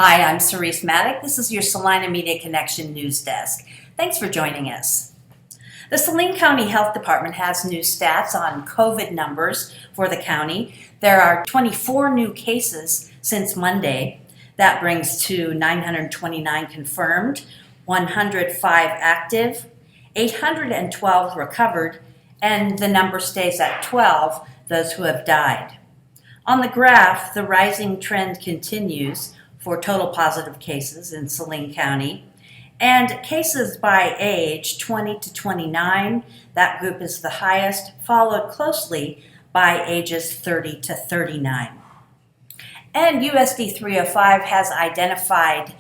Hi, I'm Cerise Maddock. This is your Saline Media Connection News Desk. Thanks for joining us. The Saline County Health Department has new stats on COVID numbers for the county. There are 24 new cases since Monday. That brings to 929 confirmed, 105 active, 812 recovered, and the number stays at 12, those who have died. On the graph, the rising trend continues for total positive cases in Saline County. And cases by age, 20 to 29, that group is the highest, followed closely by ages 30 to 39. And USD 305 has identified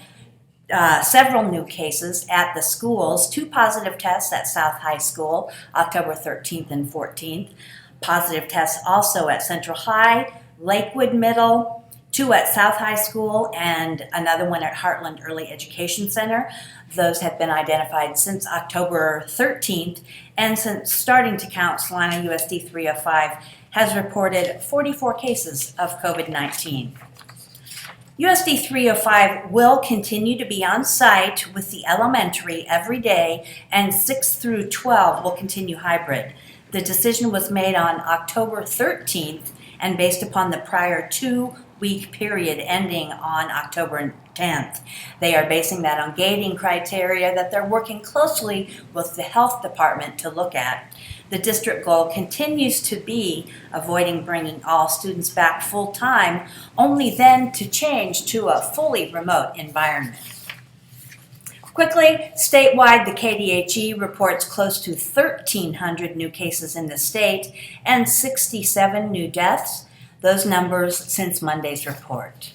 several new cases at the schools, 2 positive tests at South High School, October 13th and 14th. Positive tests also at Central High, Lakewood Middle, 2 at South High School, and another one at Heartland Early Education Center. Those have been identified since October 13th, and since starting to count, Salina USD 305 has reported 44 cases of COVID-19. USD 305 will continue to be on site with the elementary every day, and 6 through 12 will continue hybrid. The decision was made on October 13th and based upon the prior 2-week period ending on October 10th. They are basing that on gating criteria that they're working closely with the health department to look at. The district goal continues to be avoiding bringing all students back full time, only then to change to a fully remote environment. Quickly, statewide, the KDHE reports close to 1,300 new cases in the state and 67 new deaths. Those numbers since Monday's report.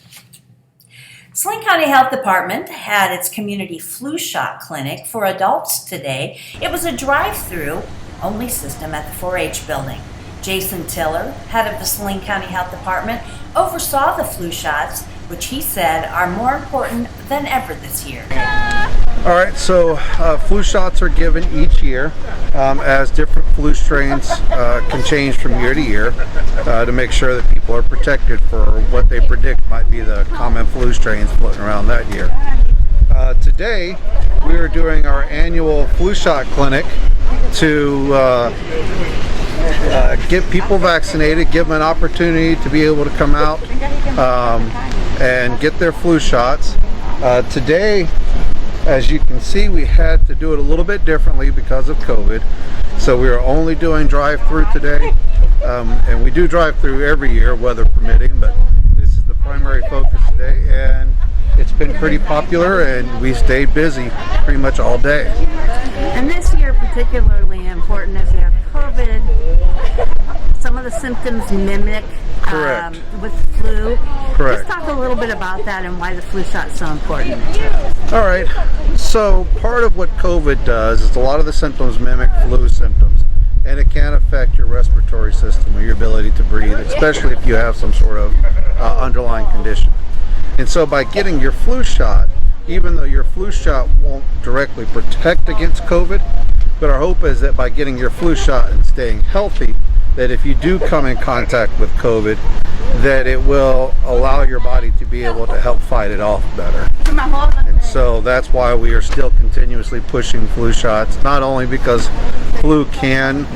Saline County Health Department had its community flu shot clinic for adults today. It was a drive-through only system at the 4-H building. Jason Tiller, head of the Saline County Health Department, oversaw the flu shots, which he said are more important than ever this year. All right, so flu shots are given each year as different flu strains can change from year to year to make sure that people are protected for what they predict might be the common flu strains floating around that year. Today, we are doing our annual flu shot clinic to get people vaccinated, give them an opportunity to be able to come out and get their flu shots. Today, as you can see, we had to do it a little bit differently because of COVID. So we are only doing drive-through today. And we do drive-through every year, weather permitting, but this is the primary focus today. And it's been pretty popular, and we stayed busy pretty much all day. And this year particularly important as you have COVID. Some of the symptoms mimic with flu. Correct. Just talk a little bit about that and why the flu shot's so important. All right. So part of what COVID does is a lot of the symptoms mimic flu symptoms, and it can affect your respiratory system or your ability to breathe, especially if you have some sort of underlying condition. And so by getting your flu shot, even though your flu shot won't directly protect against COVID, but our hope is that by getting your flu shot and staying healthy, that if you do come in contact with COVID, that it will allow your body to be able to help fight it off better. And so that's why we are still continuously pushing flu shots, not only because flu can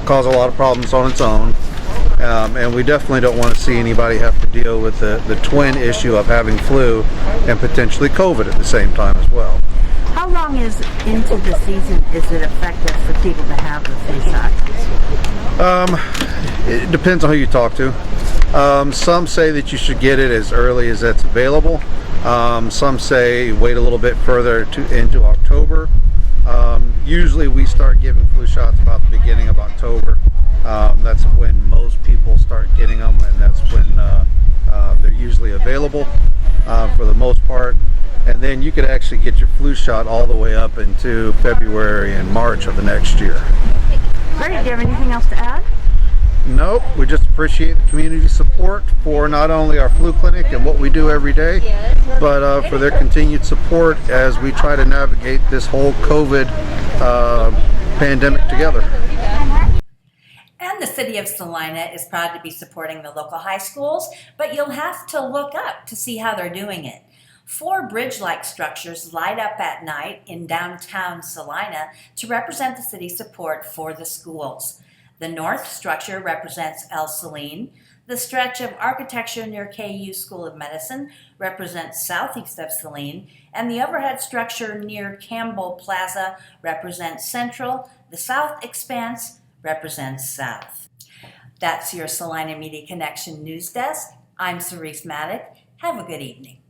cause a lot of problems on its own, and we definitely don't want to see anybody have to deal with the twin issue of having flu and potentially COVID at the same time as well. How long is into the season is it effective for people to have the flu shot? It depends on who you talk to. Some say that you should get it as early as that's available. Some say wait a little bit further into October. Usually we start giving flu shots about the beginning of October. That's when most people start getting them, and that's when they're usually available for the most part. And then you could actually get your flu shot all the way up into February and March of the next year. Great. Do you have anything else to add? Nope. We just appreciate the community support for not only our flu clinic and what we do every day, but for their continued support as we try to navigate this whole COVID pandemic together. And the city of Salina is proud to be supporting the local high schools, but you'll have to look up to see how they're doing it. 4 bridge-like structures light up at night in downtown Salina to represent the city's support for the schools. The north structure represents El Saline. The stretch of architecture near KU School of Medicine represents southeast of Saline, and the overhead structure near Campbell Plaza represents central. The south expanse represents south. That's your Salina Media Connection News Desk. I'm Cerise Maddock. Have a good evening.